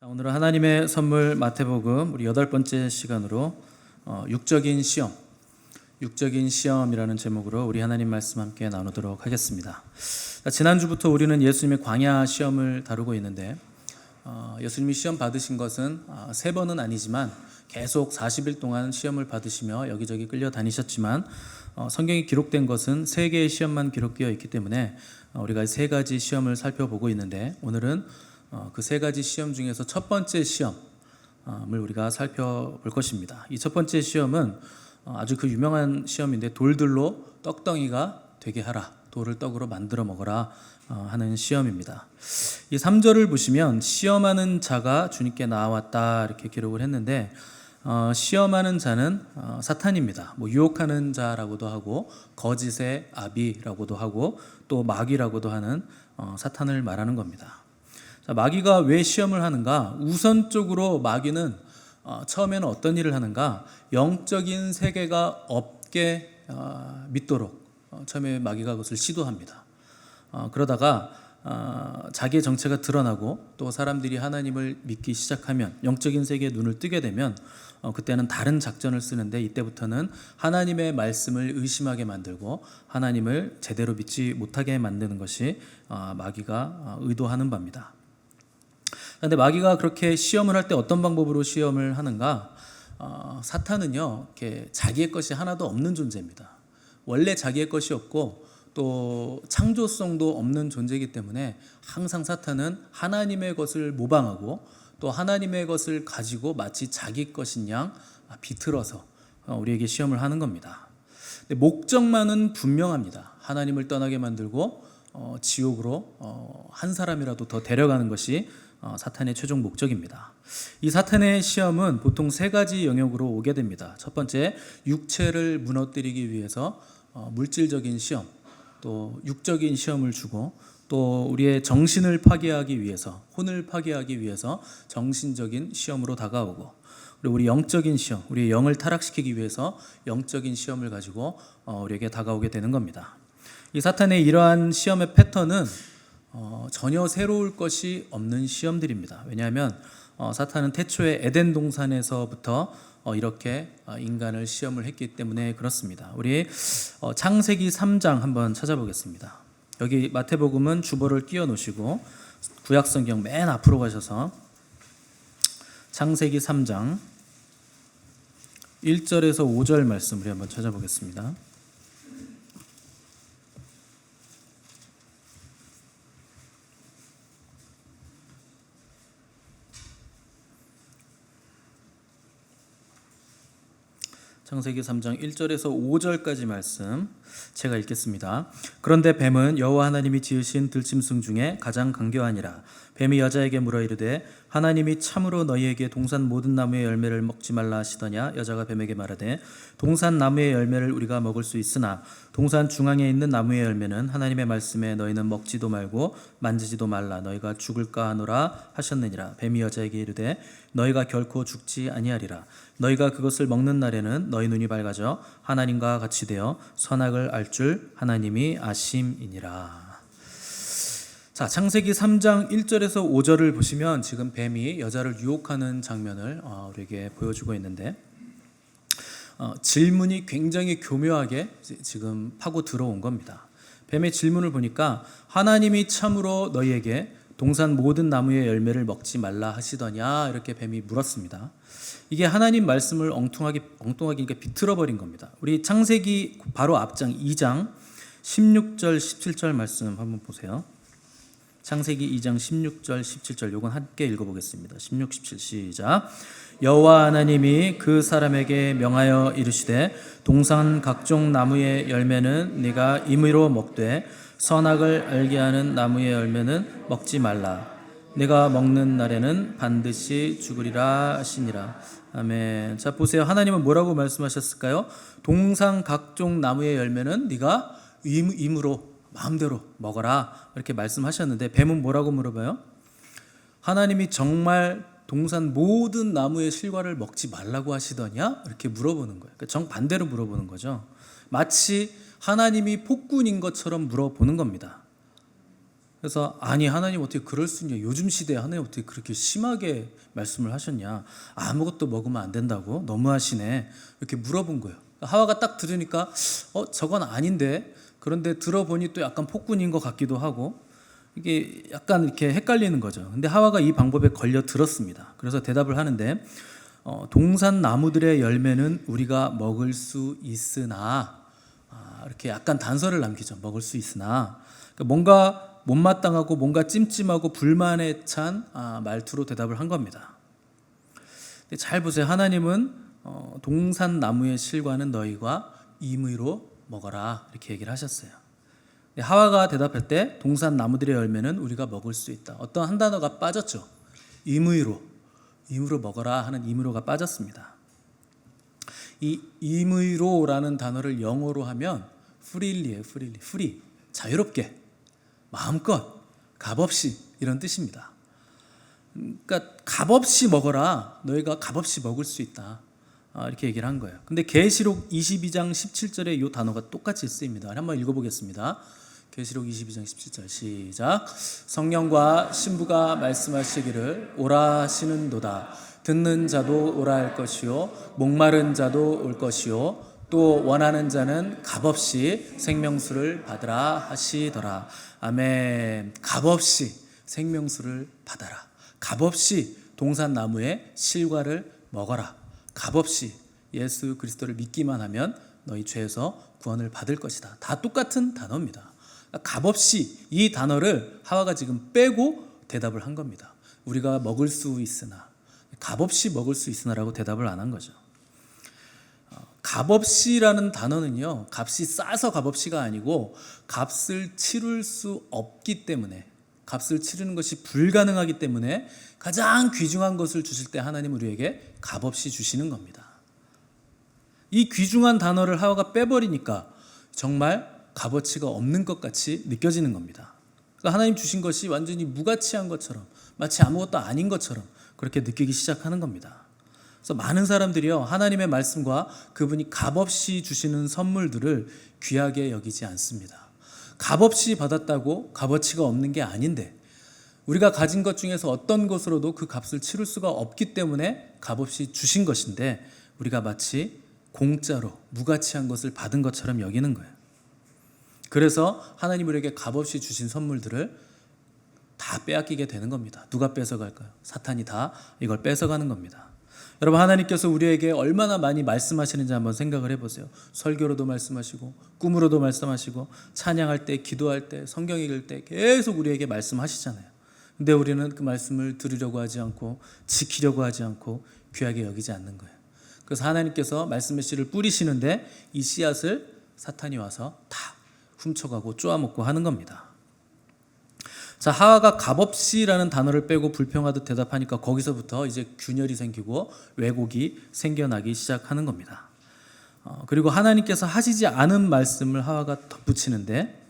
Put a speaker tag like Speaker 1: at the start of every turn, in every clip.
Speaker 1: 오늘은 하나님의 선물 마태복음 우리 8번째 시간으로 육적인 시험이라는 제목으로 우리 하나님 말씀 함께 나누도록 하겠습니다. 지난주부터 우리는 예수님의 광야 시험을 다루고 있는데 예수님이 시험 받으신 것은 3번은 아니지만 계속 40일 동안 시험을 받으시며 여기저기 끌려다니셨지만 성경에 기록된 것은 3개의 시험만 기록되어 있기 때문에 우리가 3가지 시험을 살펴보고 있는데 오늘은 그 3가지 시험 중에서 첫 번째 시험을 우리가 살펴볼 것입니다. 이 첫 번째 시험은 아주 그 유명한 시험인데 돌들로 떡덩이가 되게 하라, 돌을 떡으로 만들어 먹어라 하는 시험입니다. 이 3절을 보시면 시험하는 자가 주님께 나왔다 이렇게 기록을 했는데 시험하는 자는 사탄입니다. 유혹하는 자라고도 하고 거짓의 아비라고도 하고 또 마귀라고도 하는 사탄을 말하는 겁니다. 자, 마귀가 왜 시험을 하는가? 우선적으로 마귀는 처음에는 어떤 일을 하는가? 영적인 세계가 없게 믿도록 처음에 마귀가 그것을 시도합니다. 그러다가 자기의 정체가 드러나고 또 사람들이 하나님을 믿기 시작하면 영적인 세계에 눈을 뜨게 되면 그때는 다른 작전을 쓰는데 이때부터는 하나님의 말씀을 의심하게 만들고 하나님을 제대로 믿지 못하게 만드는 것이 마귀가 의도하는 바입니다. 그런데 마귀가 그렇게 시험을 할 때 어떤 방법으로 시험을 하는가? 사탄은요, 이렇게 자기의 것이 하나도 없는 존재입니다. 원래 자기의 것이 없고 또 창조성도 없는 존재이기 때문에 항상 사탄은 하나님의 것을 모방하고 또 하나님의 것을 가지고 마치 자기 것인 양 비틀어서 우리에게 시험을 하는 겁니다. 근데 목적만은 분명합니다. 하나님을 떠나게 만들고 지옥으로 한 사람이라도 더 데려가는 것이 사탄의 최종 목적입니다. 이 사탄의 시험은 보통 3가지 영역으로 오게 됩니다. 첫 번째, 육체를 무너뜨리기 위해서 물질적인 시험, 또 육적인 시험을 주고 또 우리의 정신을 파괴하기 위해서, 혼을 파괴하기 위해서 정신적인 시험으로 다가오고, 그리고 우리 영적인 시험, 우리의 영을 타락시키기 위해서 영적인 시험을 가지고 우리에게 다가오게 되는 겁니다. 이 사탄의 이러한 시험의 패턴은 전혀 새로울 것이 없는 시험들입니다. 왜냐하면 사탄은 태초에 에덴 동산에서부터 이렇게 인간을 시험을 했기 때문에 그렇습니다. 우리 창세기 3장 한번 찾아보겠습니다. 여기 마태복음은 주보를 띄워 놓으시고 구약성경 맨 앞으로 가셔서 창세기 3장 1절에서 5절 말씀 우리 한번 찾아보겠습니다. 창세기 3장 1절에서 5절까지 말씀 제가 읽겠습니다. 그런데 뱀은 여호와 하나님이 지으신 들짐승 중에 가장 강교하니라. 뱀이 여자에게 물어 이르되 하나님이 참으로 너희에게 동산 모든 나무의 열매를 먹지 말라 하시더냐. 여자가 뱀에게 말하되 동산 나무의 열매를 우리가 먹을 수 있으나 동산 중앙에 있는 나무의 열매는 하나님의 말씀에 너희는 먹지도 말고 만지지도 말라 너희가 죽을까 하노라 하셨느니라. 뱀이 여자에게 이르되 너희가 결코 죽지 아니하리라. 너희가 그것을 먹는 날에는 너희 눈이 밝아져 하나님과 같이 되어 선악을 알 줄 하나님이 아심이니라. 자, 창세기 3장 1절에서 5절을 보시면 지금 뱀이 여자를 유혹하는 장면을 우리에게 보여주고 있는데 질문이 굉장히 교묘하게 지금 파고 들어온 겁니다. 뱀의 질문을 보니까 하나님이 참으로 너희에게 동산 모든 나무의 열매를 먹지 말라 하시더냐 이렇게 뱀이 물었습니다. 이게 하나님 말씀을 엉뚱하게 비틀어버린 겁니다. 우리 창세기 바로 앞장 2장 16절 17절 말씀 한번 보세요. 창세기 2장 16절 17절 요건 함께 읽어보겠습니다. 16, 17 시작. 여호와 하나님이 그 사람에게 명하여 이르시되 동산 각종 나무의 열매는 네가 임의로 먹되 선악을 알게 하는 나무의 열매는 먹지 말라. 내가 먹는 날에는 반드시 죽으리라 하시니라. 아멘. 자, 보세요. 하나님은 뭐라고 말씀하셨을까요? 동산 각종 나무의 열매는 네가 임으로 마음대로 먹어라 이렇게 말씀하셨는데 뱀은 뭐라고 물어봐요? 하나님이 정말 동산 모든 나무의 실과를 먹지 말라고 하시더냐? 이렇게 물어보는 거예요. 그러니까 정반대로 물어보는 거죠. 마치 하나님이 폭군인 것처럼 물어보는 겁니다. 그래서 아니 하나님 어떻게 그럴 수 있냐, 요즘 시대에 하나님 어떻게 그렇게 심하게 말씀을 하셨냐, 아무것도 먹으면 안 된다고 너무하시네, 이렇게 물어본 거예요. 하와가 딱 들으니까 저건 아닌데, 그런데 들어보니 또 약간 폭군인 것 같기도 하고, 이게 약간 이렇게 헷갈리는 거죠. 근데 하와가 이 방법에 걸려 들었습니다. 그래서 대답을 하는데 동산 나무들의 열매는 우리가 먹을 수 있으나, 이렇게 약간 단서를 남기죠. 먹을 수 있으나. 그러니까 뭔가 못마땅하고 뭔가 찜찜하고 불만에 찬 말투로 대답을 한 겁니다. 근데 잘 보세요. 하나님은 동산 나무의 실과는 너희가 임의로 먹어라, 이렇게 얘기를 하셨어요. 하와가 대답할 때 동산 나무들의 열매는 우리가 먹을 수 있다, 어떤 한 단어가 빠졌죠. 임의로 먹어라 하는 임의로가 빠졌습니다. 이 임의로라는 단어를 영어로 하면 freely예요. free, 자유롭게, 마음껏, 값없이, 이런 뜻입니다. 그러니까 값없이 먹어라, 너희가 값없이 먹을 수 있다, 이렇게 얘기를 한 거예요. 근데 계시록 22장 17절에 이 단어가 똑같이 쓰입니다. 한번 읽어보겠습니다. 계시록 22장 17절 시작. 성령과 신부가 말씀하시기를 오라 하시는도다. 듣는 자도 오라 할 것이요 목마른 자도 올 것이요 또 원하는 자는 값없이 생명수를 받으라 하시더라. 아멘. 값없이 생명수를 받아라. 값없이 동산나무의 실과를 먹어라. 값없이 예수 그리스도를 믿기만 하면 너희 죄에서 구원을 받을 것이다. 다 똑같은 단어입니다. 값없이, 이 단어를 하와가 지금 빼고 대답을 한 겁니다. 우리가 먹을 수 있으나, 값없이 먹을 수 있으나라고 대답을 안 한 거죠. 값없이라는 단어는요, 값이 싸서 값없이가 아니고 값을 치를 수 없기 때문에, 값을 치르는 것이 불가능하기 때문에 가장 귀중한 것을 주실 때 하나님 우리에게 값없이 주시는 겁니다. 이 귀중한 단어를 하와가 빼버리니까 정말 값어치가 없는 것 같이 느껴지는 겁니다. 그러니까 하나님 주신 것이 완전히 무가치한 것처럼, 마치 아무것도 아닌 것처럼 그렇게 느끼기 시작하는 겁니다. 그래서 많은 사람들이요, 하나님의 말씀과 그분이 값없이 주시는 선물들을 귀하게 여기지 않습니다. 값없이 받았다고 값어치가 없는 게 아닌데, 우리가 가진 것 중에서 어떤 것으로도 그 값을 치를 수가 없기 때문에 값없이 주신 것인데, 우리가 마치 공짜로 무가치한 것을 받은 것처럼 여기는 거예요. 그래서 하나님 우리에게 값없이 주신 선물들을 다 빼앗기게 되는 겁니다. 누가 뺏어갈까요? 사탄이 다 이걸 뺏어가는 겁니다. 여러분, 하나님께서 우리에게 얼마나 많이 말씀하시는지 한번 생각을 해보세요. 설교로도 말씀하시고, 꿈으로도 말씀하시고, 찬양할 때, 기도할 때, 성경 읽을 때 계속 우리에게 말씀하시잖아요. 근데 우리는 그 말씀을 들으려고 하지 않고, 지키려고 하지 않고, 귀하게 여기지 않는 거예요. 그래서 하나님께서 말씀의 씨를 뿌리시는데 이 씨앗을 사탄이 와서 다 훔쳐가고 쪼아먹고 하는 겁니다. 자, 하와가 값없이라는 단어를 빼고 불평하듯 대답하니까 거기서부터 이제 균열이 생기고 왜곡이 생겨나기 시작하는 겁니다. 그리고 하나님께서 하시지 않은 말씀을 하와가 덧붙이는데,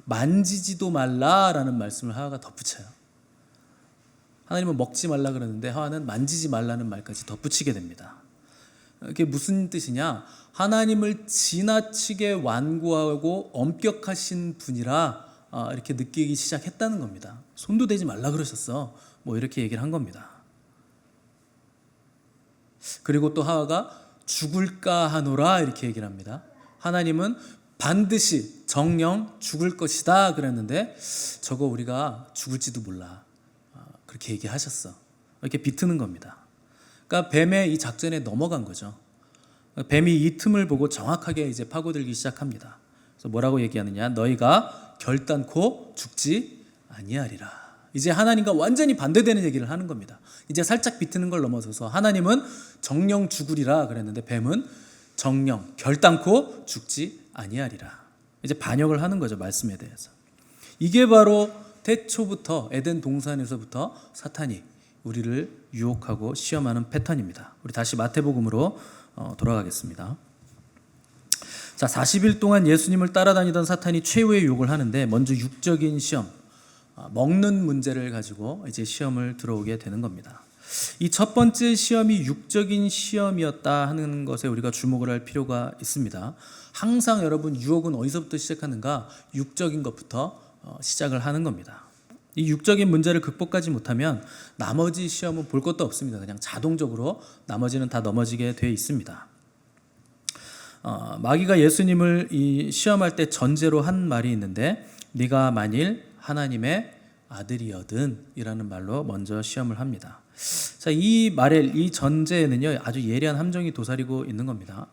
Speaker 1: 만지지도 말라라는 말씀을 하와가 덧붙여요. 하나님은 먹지 말라 그러는데 하와는 만지지 말라는 말까지 덧붙이게 됩니다. 이게 무슨 뜻이냐? 하나님을 지나치게 완고하고 엄격하신 분이라 이렇게 느끼기 시작했다는 겁니다. 손도 대지 말라 그러셨어, 뭐 이렇게 얘기를 한 겁니다. 그리고 또 하와가 죽을까 하노라 이렇게 얘기를 합니다. 하나님은 반드시 정령 죽을 것이다 그랬는데 저거 우리가 죽을지도 몰라, 그렇게 얘기하셨어, 이렇게 비트는 겁니다. 그러니까 뱀의 이 작전에 넘어간 거죠. 뱀이 이 틈을 보고 정확하게 이제 파고들기 시작합니다. 그래서 뭐라고 얘기하느냐? 너희가 결단코 죽지 아니하리라. 이제 하나님과 완전히 반대되는 얘기를 하는 겁니다. 이제 살짝 비트는 걸 넘어서서 하나님은 정령 죽으리라 그랬는데 뱀은 정령 결단코 죽지 아니하리라. 이제 반역을 하는 거죠, 말씀에 대해서. 이게 바로 태초부터 에덴 동산에서부터 사탄이 우리를 유혹하고 시험하는 패턴입니다. 우리 다시 마태복음으로 돌아가겠습니다. 자, 40일 동안 예수님을 따라다니던 사탄이 최후의 유혹을 하는데, 먼저 육적인 시험, 먹는 문제를 가지고 이제 시험을 들어오게 되는 겁니다. 이 첫 번째 시험이 육적인 시험이었다 하는 것에 우리가 주목을 할 필요가 있습니다. 항상 여러분, 유혹은 어디서부터 시작하는가? 육적인 것부터 시작을 하는 겁니다. 이 육적인 문제를 극복하지 못하면 나머지 시험은 볼 것도 없습니다. 그냥 자동적으로 나머지는 다 넘어지게 되어 있습니다. 마귀가 예수님을 시험할 때 전제로 한 말이 있는데, 네가 만일 하나님의 아들이여든 이라는 말로 먼저 시험을 합니다. 자, 이 말의 이 전제에는요, 아주 예리한 함정이 도사리고 있는 겁니다.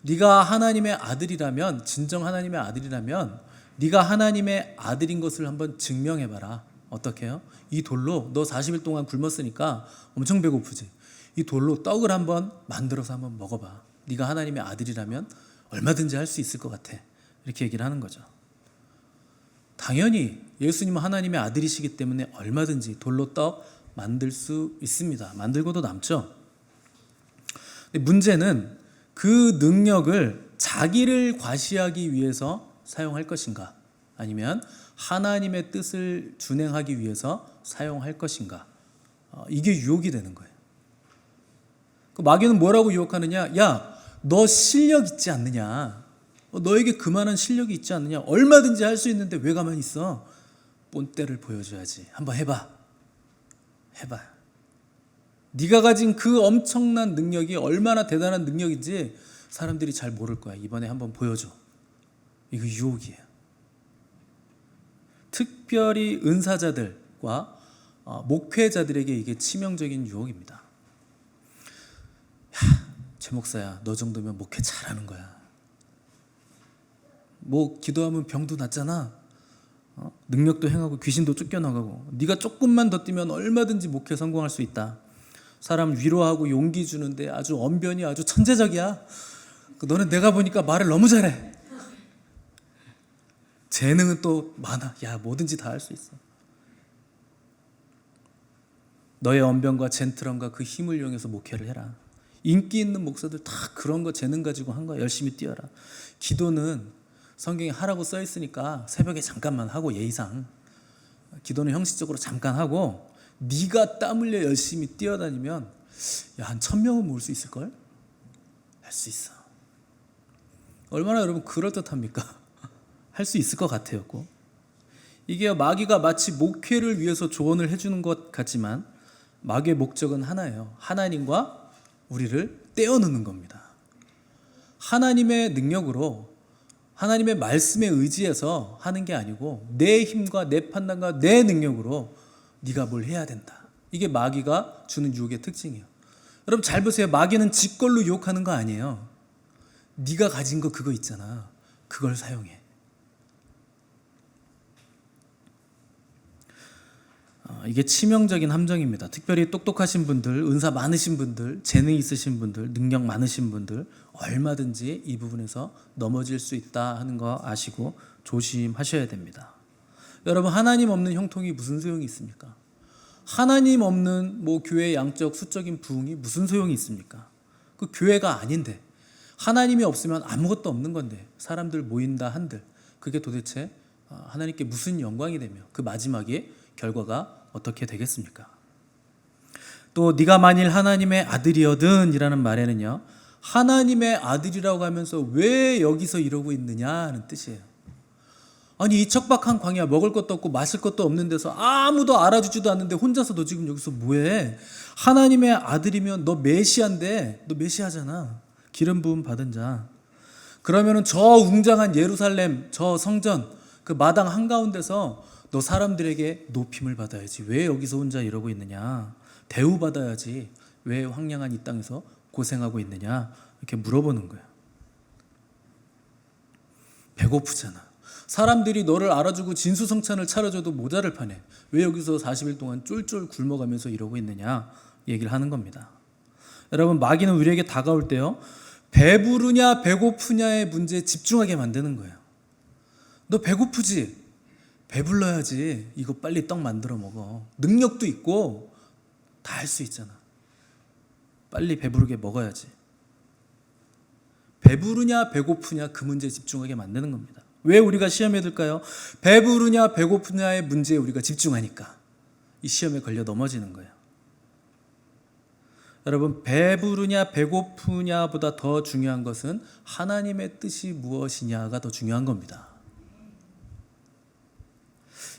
Speaker 1: 네가 하나님의 아들이라면, 진정 하나님의 아들이라면 네가 하나님의 아들인 것을 한번 증명해봐라. 어떻게 해요? 이 돌로, 너 40일 동안 굶었으니까 엄청 배고프지? 이 돌로 떡을 한번 만들어서 한번 먹어봐. 네가 하나님의 아들이라면 얼마든지 할 수 있을 것 같아. 이렇게 얘기를 하는 거죠. 당연히 예수님은 하나님의 아들이시기 때문에 얼마든지 돌로 떡 만들 수 있습니다. 만들고도 남죠. 근데 문제는 그 능력을 자기를 과시하기 위해서 사용할 것인가, 아니면 하나님의 뜻을 준행하기 위해서 사용할 것인가, 이게 유혹이 되는 거예요. 마귀는 뭐라고 유혹하느냐? 야, 너 실력 있지 않느냐? 너에게 그만한 실력이 있지 않느냐? 얼마든지 할 수 있는데 왜 가만히 있어? 본때를 보여줘야지. 한번 해봐. 네가 가진 그 엄청난 능력이 얼마나 대단한 능력인지 사람들이 잘 모를 거야. 이번에 한번 보여줘. 이거 유혹이에요. 특별히 은사자들과 목회자들에게 이게 치명적인 유혹입니다. 제 목사야, 너 정도면 목회 잘하는 거야. 뭐 기도하면 병도 낫잖아. 능력도 행하고 귀신도 쫓겨나가고, 네가 조금만 더 뛰면 얼마든지 목회 성공할 수 있다. 사람 위로하고 용기 주는데 아주 언변이 아주 천재적이야. 너는 내가 보니까 말을 너무 잘해. 재능은 또 많아. 야, 뭐든지 다 할 수 있어. 너의 언변과 젠틀함과 그 힘을 이용해서 목회를 해라. 인기 있는 목사들 다 그런 거 재능 가지고 한 거야. 열심히 뛰어라. 기도는 성경에 하라고 써 있으니까 새벽에 잠깐만 하고, 예의상 기도는 형식적으로 잠깐 하고, 네가 땀 흘려 열심히 뛰어다니면 한 1000명은 모을 수 있을걸? 할 수 있어. 얼마나 여러분 그럴듯합니까? 할 수 있을 것 같아요. 이게 마귀가 마치 목회를 위해서 조언을 해주는 것 같지만 마귀의 목적은 하나예요. 하나님과 우리를 떼어놓는 겁니다. 하나님의 능력으로, 하나님의 말씀에 의지해서 하는 게 아니고 내 힘과 내 판단과 내 능력으로 네가 뭘 해야 된다. 이게 마귀가 주는 유혹의 특징이에요. 여러분 잘 보세요. 마귀는 지 걸로 유혹하는 거 아니에요. 네가 가진 거 그거 있잖아. 그걸 사용해. 이게 치명적인 함정입니다. 특별히 똑똑하신 분들, 은사 많으신 분들, 재능 있으신 분들, 능력 많으신 분들 얼마든지 이 부분에서 넘어질 수 있다 하는 거 아시고 조심하셔야 됩니다. 여러분, 하나님 없는 형통이 무슨 소용이 있습니까? 하나님 없는 교회의 양적 수적인 부흥이 무슨 소용이 있습니까? 그 교회가 아닌데, 하나님이 없으면 아무것도 없는 건데 사람들 모인다 한들 그게 도대체 하나님께 무슨 영광이 되며 그 마지막에 결과가 어떻게 되겠습니까? 또 네가 만일 하나님의 아들이여든 이라는 말에는요, 하나님의 아들이라고 하면서 왜 여기서 이러고 있느냐 하는 뜻이에요. 아니, 이 척박한 광야, 먹을 것도 없고 마실 것도 없는 데서 아무도 알아주지도 않는데 혼자서 너 지금 여기서 뭐해? 하나님의 아들이면 너 메시아인데, 너 메시아잖아. 기름 부음 받은 자. 그러면은 저 웅장한 예루살렘, 저 성전, 그 마당 한가운데서 너 사람들에게 높임을 받아야지. 왜 여기서 혼자 이러고 있느냐? 대우받아야지. 왜 황량한 이 땅에서 고생하고 있느냐? 이렇게 물어보는 거예요. 배고프잖아. 사람들이 너를 알아주고 진수성찬을 차려줘도 모자를 파네. 왜 여기서 40일 동안 쫄쫄 굶어가면서 이러고 있느냐? 얘기를 하는 겁니다. 여러분, 마귀는 우리에게 다가올 때요, 배부르냐 배고프냐의 문제에 집중하게 만드는 거예요. 너 배고프지? 배불러야지. 이거 빨리 떡 만들어 먹어. 능력도 있고 다 할 수 있잖아. 빨리 배부르게 먹어야지. 배부르냐 배고프냐 그 문제에 집중하게 만드는 겁니다. 왜 우리가 시험에 들까요? 배부르냐 배고프냐의 문제에 우리가 집중하니까 이 시험에 걸려 넘어지는 거예요. 여러분, 배부르냐 배고프냐보다 더 중요한 것은 하나님의 뜻이 무엇이냐가 더 중요한 겁니다.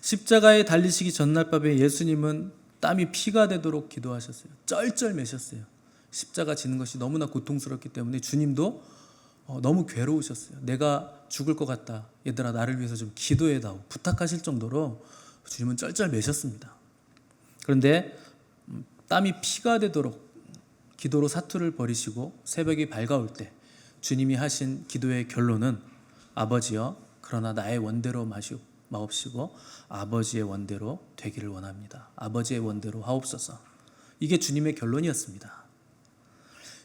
Speaker 1: 십자가에 달리시기 전날 밤에 예수님은 땀이 피가 되도록 기도하셨어요. 쩔쩔매셨어요. 십자가 지는 것이 너무나 고통스럽기 때문에 주님도 너무 괴로우셨어요. 내가 죽을 것 같다. 얘들아 나를 위해서 좀 기도해다오. 부탁하실 정도로 주님은 쩔쩔매셨습니다. 그런데 땀이 피가 되도록 기도로 사투를 벌이시고 새벽이 밝아올 때 주님이 하신 기도의 결론은 아버지여 그러나 나의 원대로 마옵시고 아버지의 원대로 되기를 원합니다. 아버지의 원대로 하옵소서. 이게 주님의 결론이었습니다.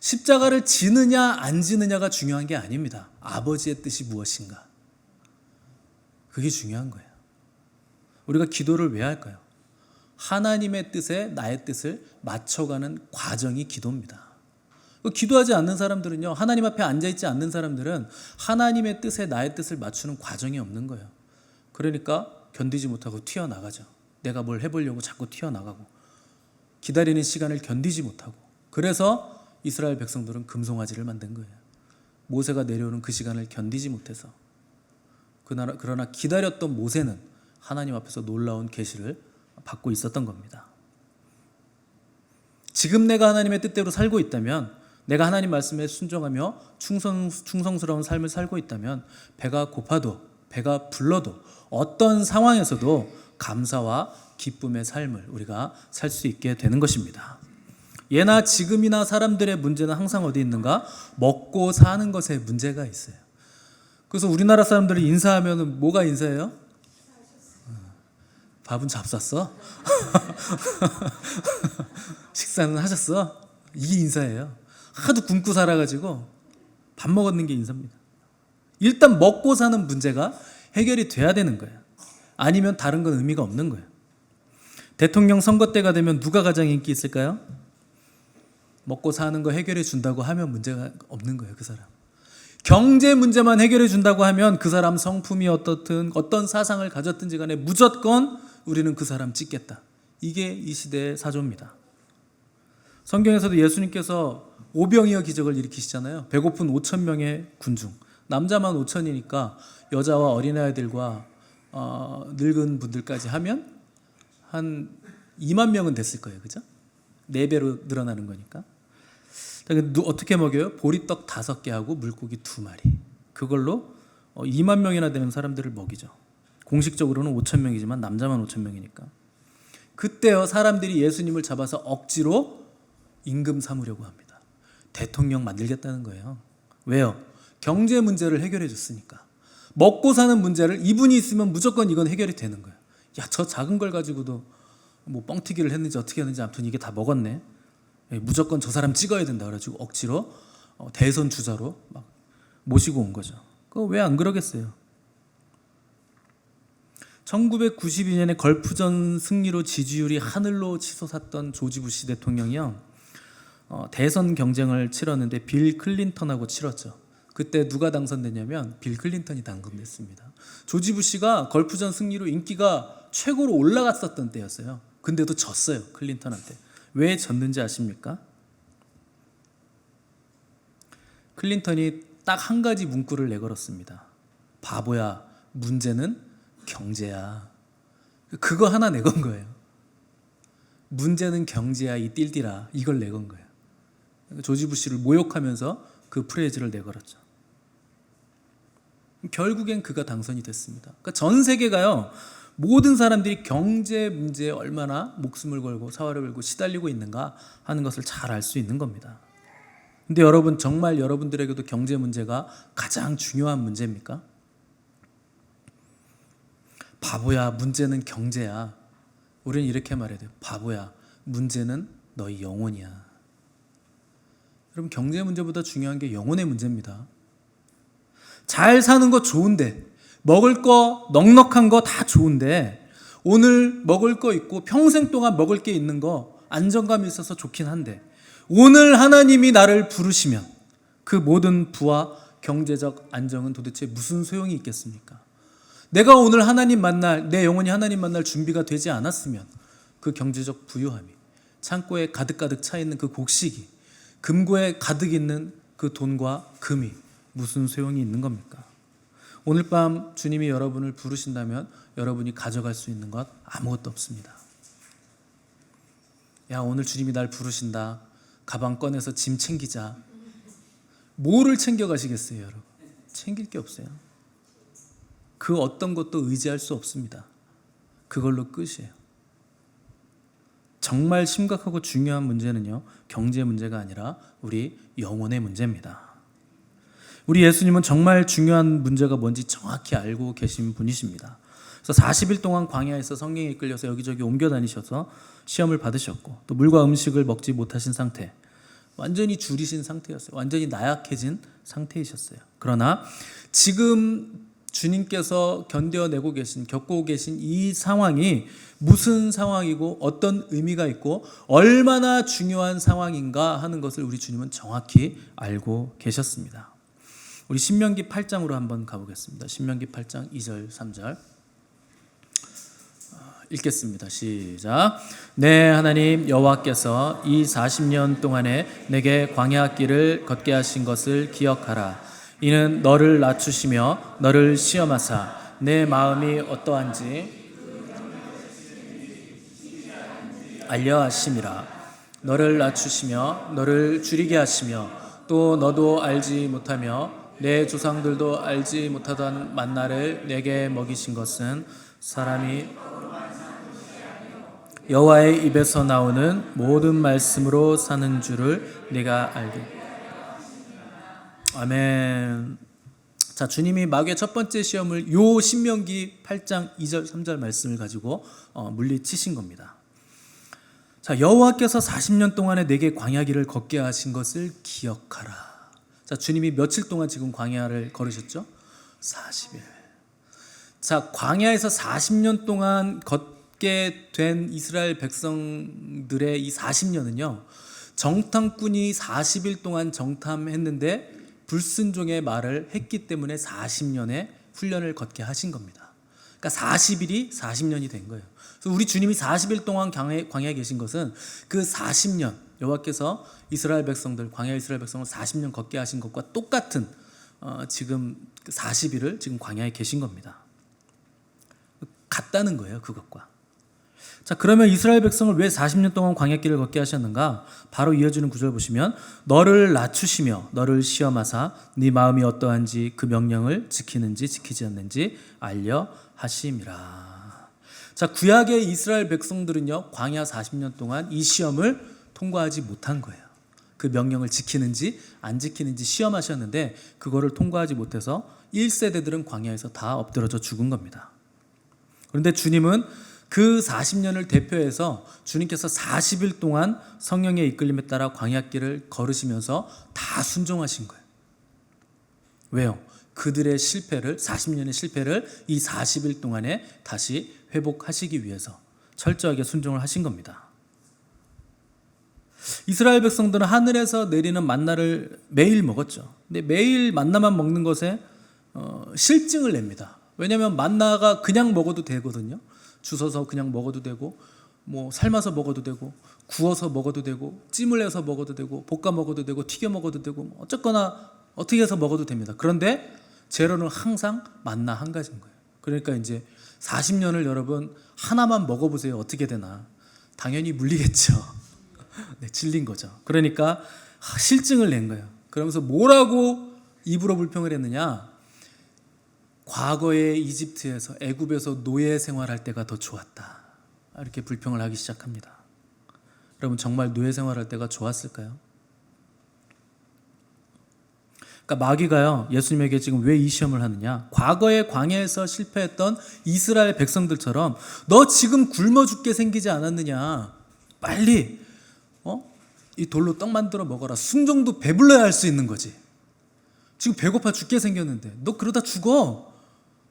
Speaker 1: 십자가를 지느냐 안 지느냐가 중요한 게 아닙니다. 아버지의 뜻이 무엇인가? 그게 중요한 거예요. 우리가 기도를 왜 할까요? 하나님의 뜻에 나의 뜻을 맞춰가는 과정이 기도입니다. 기도하지 않는 사람들은요, 하나님 앞에 앉아있지 않는 사람들은 하나님의 뜻에 나의 뜻을 맞추는 과정이 없는 거예요. 그러니까 견디지 못하고 튀어나가죠. 내가 뭘 해보려고 자꾸 튀어나가고 기다리는 시간을 견디지 못하고, 그래서 이스라엘 백성들은 금송아지를 만든 거예요. 모세가 내려오는 그 시간을 견디지 못해서. 그러나 기다렸던 모세는 하나님 앞에서 놀라운 계시를 받고 있었던 겁니다. 지금 내가 하나님의 뜻대로 살고 있다면, 내가 하나님 말씀에 순종하며 충성스러운 삶을 살고 있다면 배가 고파도 배가 불러도 어떤 상황에서도 감사와 기쁨의 삶을 우리가 살 수 있게 되는 것입니다. 예나 지금이나 사람들의 문제는 항상 어디 있는가? 먹고 사는 것에 문제가 있어요. 그래서 우리나라 사람들이 인사하면 뭐가 인사예요? 밥은 잡쌌어? 식사는 하셨어? 이게 인사예요. 하도 굶고 살아가지고 밥 먹었는 게 인사입니다. 일단 먹고 사는 문제가 해결이 돼야 되는 거예요. 아니면 다른 건 의미가 없는 거예요. 대통령 선거 때가 되면 누가 가장 인기 있을까요? 먹고 사는 거 해결해 준다고 하면 문제가 없는 거예요, 그 사람. 경제 문제만 해결해 준다고 하면 그 사람 성품이 어떻든 어떤 사상을 가졌든지 간에 무조건 우리는 그 사람 찍겠다. 이게 이 시대의 사조입니다. 성경에서도 예수님께서 오병이어 기적을 일으키시잖아요. 배고픈 5천 명의 군중, 남자만 5천이니까 여자와 어린아이들과 늙은 분들까지 하면 한 2만 명은 됐을 거예요. 그죠? 4배로 늘어나는 거니까. 어떻게 먹여요? 보리떡 5개 하고 물고기 2마리. 그걸로 2만 명이나 되는 사람들을 먹이죠. 공식적으로는 5천 명이지만 남자만 5천 명이니까. 그때요, 사람들이 예수님을 잡아서 억지로 임금 삼으려고 합니다. 대통령 만들겠다는 거예요. 왜요? 경제 문제를 해결해 줬으니까. 먹고 사는 문제를 이분이 있으면 무조건 이건 해결이 되는 거예요. 야, 저 작은 걸 가지고도 뭐 뻥튀기를 했는지 어떻게 했는지 아무튼 이게 다 먹었네. 무조건 저 사람 찍어야 된다 그래가지고 억지로 대선 주자로 막 모시고 온 거죠. 그거 왜 안 그러겠어요? 1992년에 걸프전 승리로 지지율이 하늘로 치솟았던 조지 부시 대통령이요, 대선 경쟁을 치렀는데 빌 클린턴하고 치렀죠. 그때 누가 당선됐냐면 빌 클린턴이 당선됐습니다. 조지 부시가 걸프전 승리로 인기가 최고로 올라갔었던 때였어요. 근데도 졌어요, 클린턴한테. 왜 졌는지 아십니까? 클린턴이 딱 한 가지 문구를 내걸었습니다. 바보야, 문제는 경제야. 그거 하나 내건 거예요. 문제는 경제야, 이 띨띨아. 이걸 내건 거예요. 조지 부시를 모욕하면서 그 프레이즈를 내걸었죠. 결국엔 그가 당선이 됐습니다. 그러니까 전 세계가요, 모든 사람들이 경제 문제에 얼마나 목숨을 걸고 사활을 걸고 시달리고 있는가 하는 것을 잘 알 수 있는 겁니다. 근데 여러분, 정말 여러분들에게도 경제 문제가 가장 중요한 문제입니까? 바보야, 문제는 경제야. 우리는 이렇게 말해야 돼요. 바보야, 문제는 너희 영혼이야. 여러분, 경제 문제보다 중요한 게 영혼의 문제입니다. 잘 사는 거 좋은데, 먹을 거 넉넉한 거 다 좋은데, 오늘 먹을 거 있고 평생 동안 먹을 게 있는 거 안정감이 있어서 좋긴 한데, 오늘 하나님이 나를 부르시면 그 모든 부와 경제적 안정은 도대체 무슨 소용이 있겠습니까? 내가 오늘 하나님 만날, 내 영혼이 하나님 만날 준비가 되지 않았으면 그 경제적 부유함이, 창고에 가득가득 차 있는 그 곡식이, 금고에 가득 있는 그 돈과 금이 무슨 소용이 있는 겁니까? 오늘 밤 주님이 여러분을 부르신다면 여러분이 가져갈 수 있는 것 아무것도 없습니다. 야, 오늘 주님이 날 부르신다. 가방 꺼내서 짐 챙기자. 뭐를 챙겨가시겠어요, 여러분? 챙길 게 없어요. 그 어떤 것도 의지할 수 없습니다. 그걸로 끝이에요. 정말 심각하고 중요한 문제는요, 경제 문제가 아니라 우리 영혼의 문제입니다. 우리 예수님은 정말 중요한 문제가 뭔지 정확히 알고 계신 분이십니다. 그래서 40일 동안 광야에서 성령에 이끌려서 여기저기 옮겨 다니셔서 시험을 받으셨고, 또 물과 음식을 먹지 못하신 상태, 완전히 줄이신 상태였어요. 완전히 나약해진 상태이셨어요. 그러나 지금 주님께서 견뎌내고 계신, 겪고 계신 이 상황이 무슨 상황이고 어떤 의미가 있고 얼마나 중요한 상황인가 하는 것을 우리 주님은 정확히 알고 계셨습니다. 우리 신명기 8장으로 한번 가보겠습니다. 신명기 8장 2절 3절 읽겠습니다. 시작. 네, 하나님 여호와께서 이 40년 동안에 내게 광야 길을 걷게 하신 것을 기억하라. 이는 너를 낮추시며 너를 시험하사 내 마음이 어떠한지 알려 하심이라. 너를 낮추시며 너를 줄이게 하시며 또 너도 알지 못하며 내 조상들도 알지 못하던 만나를 내게 먹이신 것은 사람이 여호와의 입에서 나오는 모든 말씀으로 사는 줄을 네가 알게. 아멘. 자, 주님이 마귀의 첫 번째 시험을 요 신명기 8장 2절 3절 말씀을 가지고 물리치신 겁니다. 자, 여호와께서 40년 동안에 내게 광야 길을 걷게 하신 것을 기억하라. 자, 주님이 며칠 동안 지금 광야를 걸으셨죠? 40일. 자, 광야에서 40년 동안 걷게 된 이스라엘 백성들의 이 40년은요, 정탐꾼이 40일 동안 정탐했는데 불순종의 말을 했기 때문에 40년의 훈련을 걷게 하신 겁니다. 그러니까 40일이 40년이 된 거예요. 그래서 우리 주님이 40일 동안 광야에 계신 것은 그 40년, 여호와께서 이스라엘 백성들, 광야 이스라엘 백성을 40년 걷게 하신 것과 똑같은 지금 40일을 지금 광야에 계신 겁니다. 같다는 거예요, 그것과. 자, 그러면 이스라엘 백성을 왜 40년 동안 광야길을 걷게 하셨는가? 바로 이어지는 구절 보시면 너를 낮추시며 너를 시험하사 네 마음이 어떠한지 그 명령을 지키는지 지키지 않는지 알려 하심이라. 자, 구약의 이스라엘 백성들은요, 광야 40년 동안 이 시험을 통과하지 못한 거예요. 그 명령을 지키는지 안 지키는지 시험하셨는데 그거를 통과하지 못해서 1세대들은 광야에서 다 엎드러져 죽은 겁니다. 그런데 주님은 그 40년을 대표해서 주님께서 40일 동안 성령의 이끌림에 따라 광야길을 걸으시면서 다 순종하신 거예요. 왜요? 그들의 실패를, 40년의 실패를 이 40일 동안에 다시 회복하시기 위해서 철저하게 순종을 하신 겁니다. 이스라엘 백성들은 하늘에서 내리는 만나를 매일 먹었죠. 근데 매일 만나만 먹는 것에 실증을 냅니다. 왜냐하면 만나가 그냥 먹어도 되거든요. 주워서 그냥 먹어도 되고, 뭐 삶아서 먹어도 되고, 구워서 먹어도 되고, 찜을 해서 먹어도 되고, 볶아 먹어도 되고, 튀겨 먹어도 되고, 어쨌거나 어떻게 해서 먹어도 됩니다. 그런데 재료는 항상 만나 한 가지인 거예요. 그러니까 이제 40년을 여러분 하나만 먹어보세요. 어떻게 되나? 당연히 물리겠죠. 네, 질린 거죠. 그러니까 실증을 낸 거예요. 그러면서 뭐라고 입으로 불평을 했느냐? 과거에 이집트에서, 애굽에서 노예 생활할 때가 더 좋았다. 이렇게 불평을 하기 시작합니다. 여러분, 정말 노예 생활할 때가 좋았을까요? 그러니까 마귀가요, 예수님에게 지금 왜 이 시험을 하느냐? 과거에 광야에서 실패했던 이스라엘 백성들처럼 너 지금 굶어 죽게 생기지 않았느냐? 빨리 이 돌로 떡 만들어 먹어라. 순종도 배불러야 할 수 있는 거지. 지금 배고파 죽게 생겼는데 너 그러다 죽어.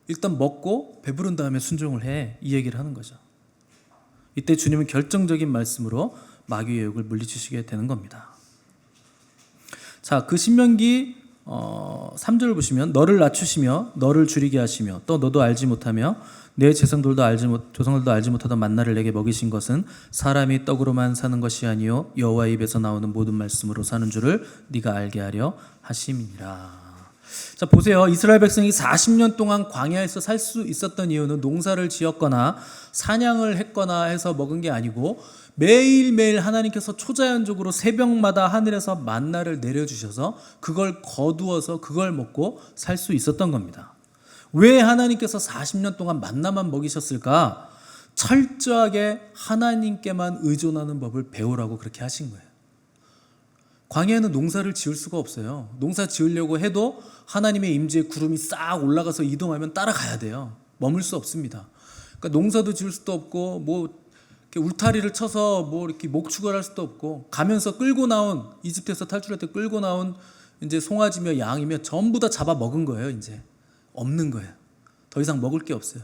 Speaker 1: 일단 먹고 배부른 다음에 순종을 해. 이 얘기를 하는 거죠. 이때 주님은 결정적인 말씀으로 마귀의 유혹을 물리치시게 되는 겁니다. 자, 그 신명기 3절을 보시면 너를 낮추시며 너를 줄이게 하시며 또 너도 알지 못하며 내 조상들도 알지 못하던 만나를 내게 먹이신 것은 사람이 떡으로만 사는 것이 아니요 여호와의 입에서 나오는 모든 말씀으로 사는 줄을 네가 알게 하려 하심이니라. 자, 보세요. 이스라엘 백성이 40년 동안 광야에서 살 수 있었던 이유는 농사를 지었거나 사냥을 했거나 해서 먹은 게 아니고 매일매일 하나님께서 초자연적으로 새벽마다 하늘에서 만나를 내려주셔서 그걸 거두어서 그걸 먹고 살 수 있었던 겁니다. 왜 하나님께서 40년 동안 만나만 먹이셨을까? 철저하게 하나님께만 의존하는 법을 배우라고 그렇게 하신 거예요. 광야에는 농사를 지을 수가 없어요. 농사 지으려고 해도 하나님의 임재에 구름이 싹 올라가서 이동하면 따라가야 돼요. 머물 수 없습니다. 그러니까 농사도 지을 수도 없고 뭐 이렇게 울타리를 쳐서 뭐 이렇게 목축을 할 수도 없고 가면서 끌고 나온 이집트에서 탈출할 때 끌고 나온 이제 송아지며 양이며 전부 다 잡아 먹은 거예요. 이제 없는 거예요. 더 이상 먹을 게 없어요.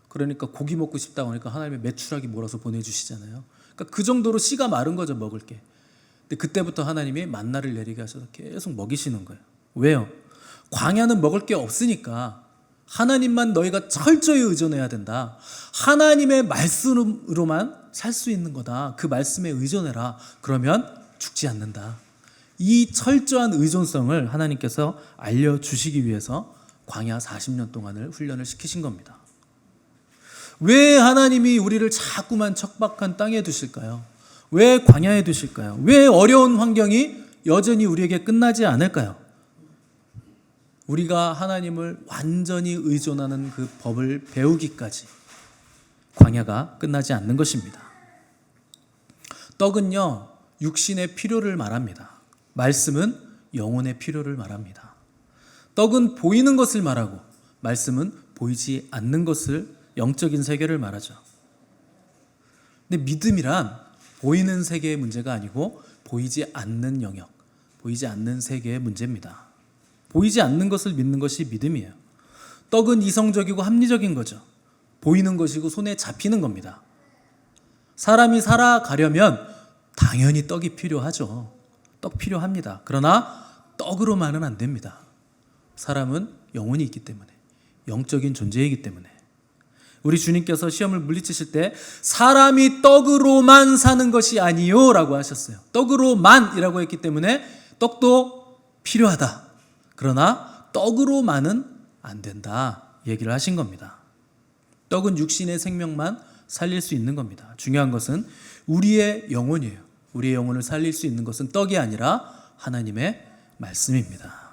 Speaker 1: 그러니까 고기 먹고 싶다고 하니까 하나님의 메추라기 몰아서 보내주시잖아요. 그러니까 그 정도로 씨가 마른 거죠, 먹을 게. 근데 그때부터 하나님이 만나를 내리게 하셔서 계속 먹이시는 거예요. 왜요? 광야는 먹을 게 없으니까 하나님만 너희가 철저히 의존해야 된다. 하나님의 말씀으로만 살 수 있는 거다. 그 말씀에 의존해라. 그러면 죽지 않는다. 이 철저한 의존성을 하나님께서 알려주시기 위해서 광야 40년 동안을 훈련을 시키신 겁니다. 왜 하나님이 우리를 자꾸만 척박한 땅에 두실까요? 왜 광야에 두실까요? 왜 어려운 환경이 여전히 우리에게 끝나지 않을까요? 우리가 하나님을 완전히 의존하는 그 법을 배우기까지 광야가 끝나지 않는 것입니다. 떡은요, 육신의 필요를 말합니다. 말씀은 영혼의 필요를 말합니다. 떡은 보이는 것을 말하고 말씀은 보이지 않는 것을, 영적인 세계를 말하죠. 근데 믿음이란 보이는 세계의 문제가 아니고 보이지 않는 영역, 보이지 않는 세계의 문제입니다. 보이지 않는 것을 믿는 것이 믿음이에요. 떡은 이성적이고 합리적인 거죠. 보이는 것이고 손에 잡히는 겁니다. 사람이 살아가려면 당연히 떡이 필요하죠. 떡 필요합니다. 그러나 떡으로만은 안 됩니다. 사람은 영혼이 있기 때문에, 영적인 존재이기 때문에. 우리 주님께서 시험을 물리치실 때 사람이 떡으로만 사는 것이 아니요 라고 하셨어요. 떡으로만이라고 했기 때문에 떡도 필요하다. 그러나 떡으로만은 안 된다 얘기를 하신 겁니다. 떡은 육신의 생명만 살릴 수 있는 겁니다. 중요한 것은 우리의 영혼이에요. 우리의 영혼을 살릴 수 있는 것은 떡이 아니라 하나님의 말씀입니다.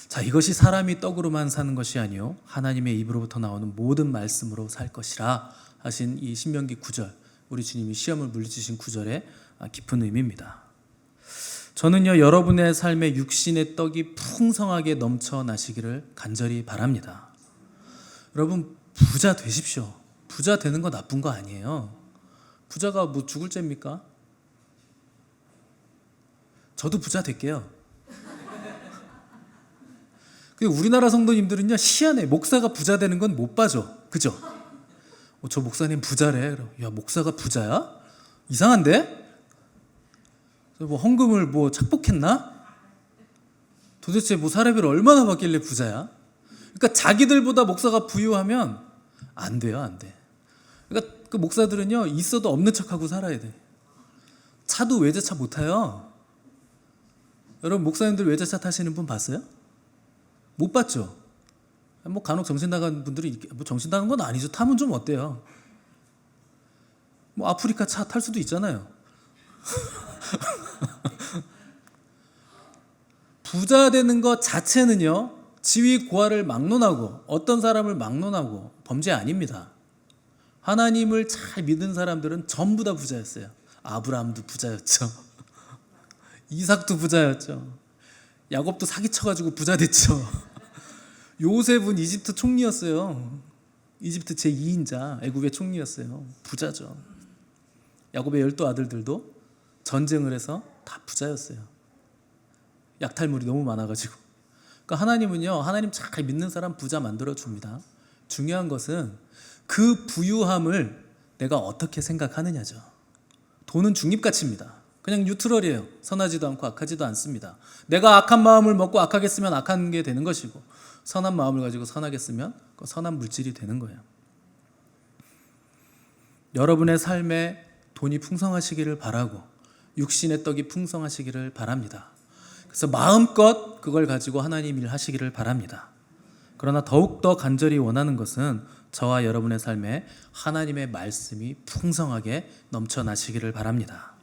Speaker 1: 자, 이것이 사람이 떡으로만 사는 것이 아니요 하나님의 입으로부터 나오는 모든 말씀으로 살 것이라 하신 이 신명기 9절, 우리 주님이 시험을 물리치신 9절의 깊은 의미입니다. 저는요, 여러분의 삶에 육신의 떡이 풍성하게 넘쳐나시기를 간절히 바랍니다. 여러분, 부자 되십시오. 부자 되는 거 나쁜 거 아니에요. 부자가 뭐 죽을 죄입니까? 저도 부자 될게요. 우리나라 성도님들은요, 희한해. 목사가 부자 되는 건 못 봐줘. 그죠? 저 목사님 부자래. 야, 목사가 부자야? 이상한데? 뭐 헌금을 뭐 착복했나? 도대체 뭐 사례비를 얼마나 받길래 부자야? 그러니까 자기들보다 목사가 부유하면 안 돼요, 안 돼. 그러니까 그 목사들은요, 있어도 없는 척하고 살아야 돼. 차도 외제차 못 타요. 여러분, 목사님들 외제차 타시는 분 봤어요? 못 봤죠? 뭐 간혹 정신 나간 분들이, 뭐 정신 나간 건 아니죠. 타면 좀 어때요? 뭐 아프리카 차 탈 수도 있잖아요. 부자 되는 것 자체는요, 지위 고하를 막론하고 어떤 사람을 막론하고 범죄 아닙니다. 하나님을 잘 믿은 사람들은 전부 다 부자였어요. 아브라함도 부자였죠. 이삭도 부자였죠. 야곱도 사기쳐가지고 부자 됐죠. 요셉은 이집트 총리였어요. 이집트 제2인자 애굽의 총리였어요. 부자죠. 야곱의 12 아들들도 전쟁을 해서 다 부자였어요. 약탈물이 너무 많아가지고. 그러니까 하나님은요, 하나님 잘 믿는 사람 부자 만들어줍니다. 중요한 것은 그 부유함을 내가 어떻게 생각하느냐죠. 돈은 중립가치입니다. 그냥 뉴트럴이에요. 선하지도 않고 악하지도 않습니다. 내가 악한 마음을 먹고 악하게 쓰면 악한 게 되는 것이고, 선한 마음을 가지고 선하게 쓰면 선한 물질이 되는 거예요. 여러분의 삶에 돈이 풍성하시기를 바라고 육신의 떡이 풍성하시기를 바랍니다. 그래서 마음껏 그걸 가지고 하나님 일 하시기를 바랍니다. 그러나 더욱더 간절히 원하는 것은 저와 여러분의 삶에 하나님의 말씀이 풍성하게 넘쳐나시기를 바랍니다.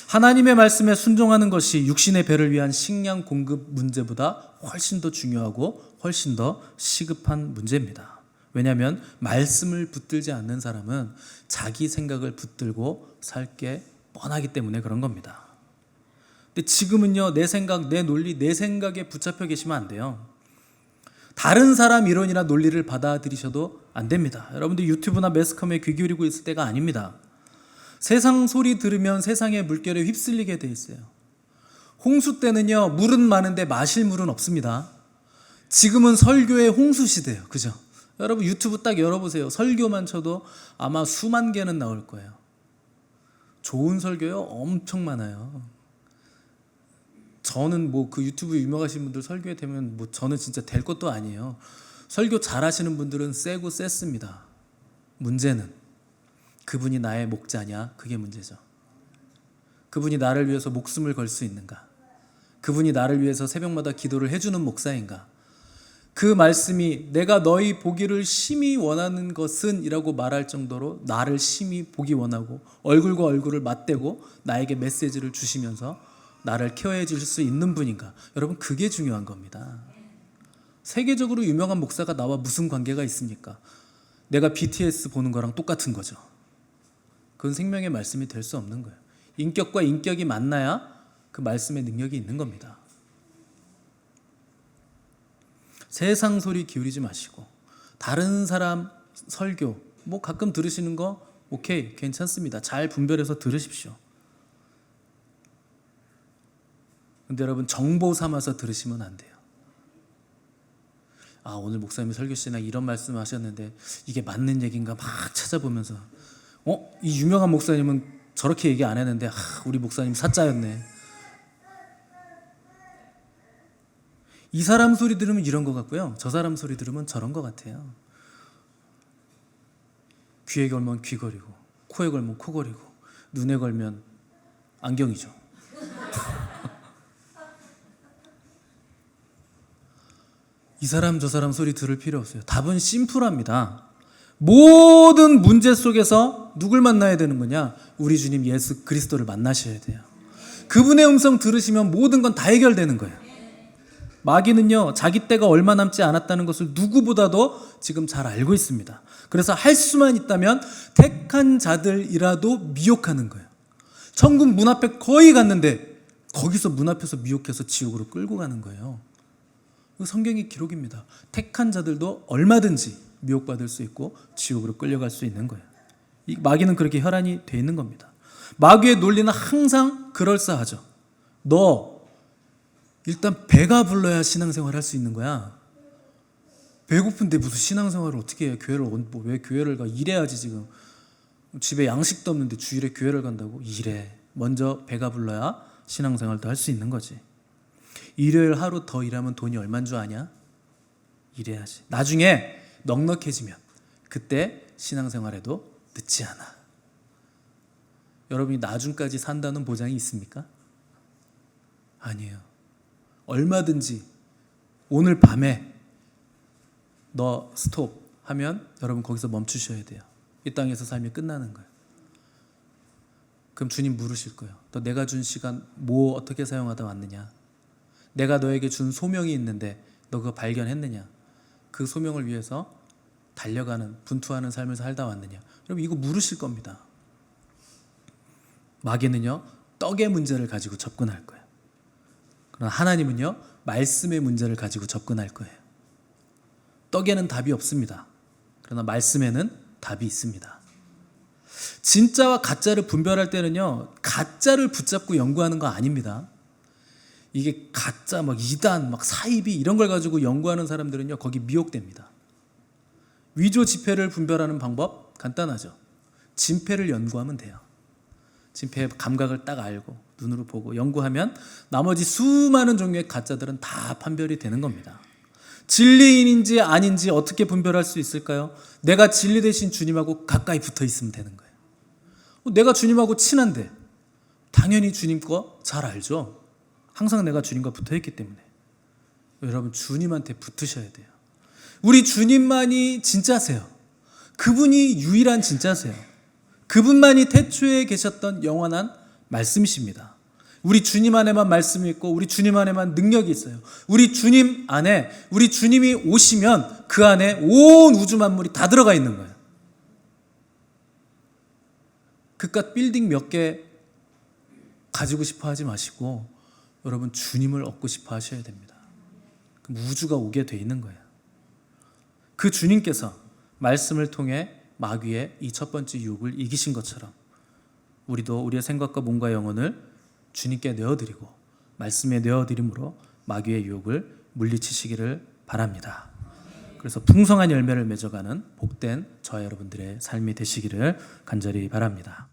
Speaker 1: 하나님의 말씀에 순종하는 것이 육신의 배를 위한 식량 공급 문제보다 훨씬 더 중요하고 훨씬 더 시급한 문제입니다. 왜냐하면 말씀을 붙들지 않는 사람은 자기 생각을 붙들고 살 게 뻔하기 때문에 그런 겁니다. 근데 지금은요, 내 생각, 내 논리, 내 생각에 붙잡혀 계시면 안 돼요. 다른 사람 이론이나 논리를 받아들이셔도 안 됩니다. 여러분들 유튜브나 매스컴에 귀 기울이고 있을 때가 아닙니다. 세상 소리 들으면 세상의 물결에 휩쓸리게 돼 있어요. 홍수 때는요, 물은 많은데 마실 물은 없습니다. 지금은 설교의 홍수 시대예요. 그죠? 여러분 유튜브 딱 열어보세요. 설교만 쳐도 아마 수만 개는 나올 거예요. 좋은 설교요? 엄청 많아요. 저는 뭐 그 유튜브 유명하신 분들 설교에 되면 뭐 저는 진짜 될 것도 아니에요. 설교 잘하시는 분들은 세고 셌습니다. 문제는 그분이 나의 목자냐? 그게 문제죠. 그분이 나를 위해서 목숨을 걸 수 있는가? 그분이 나를 위해서 새벽마다 기도를 해주는 목사인가? 그 말씀이 내가 너희 보기를 심히 원하는 것은 이라고 말할 정도로 나를 심히 보기 원하고 얼굴과 얼굴을 맞대고 나에게 메시지를 주시면서 나를 케어해 주실 수 있는 분인가? 여러분 그게 중요한 겁니다. 세계적으로 유명한 목사가 나와 무슨 관계가 있습니까? 내가 BTS 보는 거랑 똑같은 거죠. 그건 생명의 말씀이 될 수 없는 거예요. 인격과 인격이 만나야 그 말씀의 능력이 있는 겁니다. 세상 소리 기울이지 마시고 다른 사람 설교 뭐 가끔 들으시는 거 오케이 괜찮습니다. 잘 분별해서 들으십시오. 근데 여러분 정보 삼아서 들으시면 안 돼요. 아 오늘 목사님이 설교 시간에 이런 말씀 하셨는데 이게 맞는 얘기인가 막 찾아보면서 이 유명한 목사님은 저렇게 얘기 안 했는데 우리 목사님 사짜였네. 이 사람 소리 들으면 이런 것 같고요. 저 사람 소리 들으면 저런 것 같아요. 귀에 걸면 귀걸이고 코에 걸면 코걸이고 눈에 걸면 안경이죠. 이 사람 저 사람 소리 들을 필요 없어요. 답은 심플합니다. 모든 문제 속에서 누굴 만나야 되는 거냐? 우리 주님 예수 그리스도를 만나셔야 돼요. 그분의 음성 들으시면 모든 건 다 해결되는 거예요. 마귀는요 자기 때가 얼마 남지 않았다는 것을 누구보다도 지금 잘 알고 있습니다. 그래서 할 수만 있다면 택한 자들이라도 미혹하는 거예요. 천국 문 앞에 거의 갔는데 거기서 문 앞에서 미혹해서 지옥으로 끌고 가는 거예요. 성경의 기록입니다. 택한 자들도 얼마든지 미혹받을 수 있고 지옥으로 끌려갈 수 있는 거예요. 이 마귀는 그렇게 혈안이 돼 있는 겁니다. 마귀의 논리는 항상 그럴싸하죠. 너 일단 배가 불러야 신앙생활 할 수 있는 거야. 배고픈데 무슨 신앙생활을 어떻게 해? 왜 교회를 가? 일해야지 지금. 집에 양식도 없는데 주일에 교회를 간다고? 일해. 먼저 배가 불러야 신앙생활도 할 수 있는 거지. 일요일 하루 더 일하면 돈이 얼만 줄 아냐? 일해야지. 나중에 넉넉해지면 그때 신앙생활에도 늦지 않아. 여러분이 나중까지 산다는 보장이 있습니까? 아니에요. 얼마든지 오늘 밤에 너 스톱 하면 여러분 거기서 멈추셔야 돼요. 이 땅에서 삶이 끝나는 거예요. 그럼 주님 물으실 거예요. 너 내가 준 시간 뭐 어떻게 사용하다 왔느냐? 내가 너에게 준 소명이 있는데 너 그거 발견했느냐? 그 소명을 위해서 달려가는 분투하는 삶을 살다 왔느냐? 여러분 이거 물으실 겁니다. 마귀는요 떡의 문제를 가지고 접근할 거예요. 그러나 하나님은요 말씀의 문제를 가지고 접근할 거예요. 떡에는 답이 없습니다. 그러나 말씀에는 답이 있습니다. 진짜와 가짜를 분별할 때는요 가짜를 붙잡고 연구하는 거 아닙니다. 이게 가짜 막 이단 막 사이비 이런 걸 가지고 연구하는 사람들은요 거기 미혹됩니다. 위조 지폐를 분별하는 방법 간단하죠. 진폐를 연구하면 돼요. 진폐의 감각을 딱 알고 눈으로 보고 연구하면 나머지 수많은 종류의 가짜들은 다 판별이 되는 겁니다. 진리인인지 아닌지 어떻게 분별할 수 있을까요? 내가 진리 대신 주님하고 가까이 붙어 있으면 되는 거예요. 내가 주님하고 친한데 당연히 주님 거 잘 알죠. 항상 내가 주님과 붙어있기 때문에. 여러분, 주님한테 붙으셔야 돼요. 우리 주님만이 진짜세요. 그분이 유일한 진짜세요. 그분만이 태초에 계셨던 영원한 말씀이십니다. 우리 주님 안에만 말씀이 있고 우리 주님 안에만 능력이 있어요. 우리 주님 안에, 우리 주님이 오시면 그 안에 온 우주 만물이 다 들어가 있는 거예요. 그깟 빌딩 몇 개 가지고 싶어 하지 마시고 여러분, 주님을 얻고 싶어 하셔야 됩니다. 그럼 우주가 오게 돼 있는 거예요. 그 주님께서 말씀을 통해 마귀의 이 첫 번째 유혹을 이기신 것처럼 우리도 우리의 생각과 몸과 영혼을 주님께 내어드리고 말씀에 내어드림으로 마귀의 유혹을 물리치시기를 바랍니다. 그래서 풍성한 열매를 맺어가는 복된 저와 여러분들의 삶이 되시기를 간절히 바랍니다.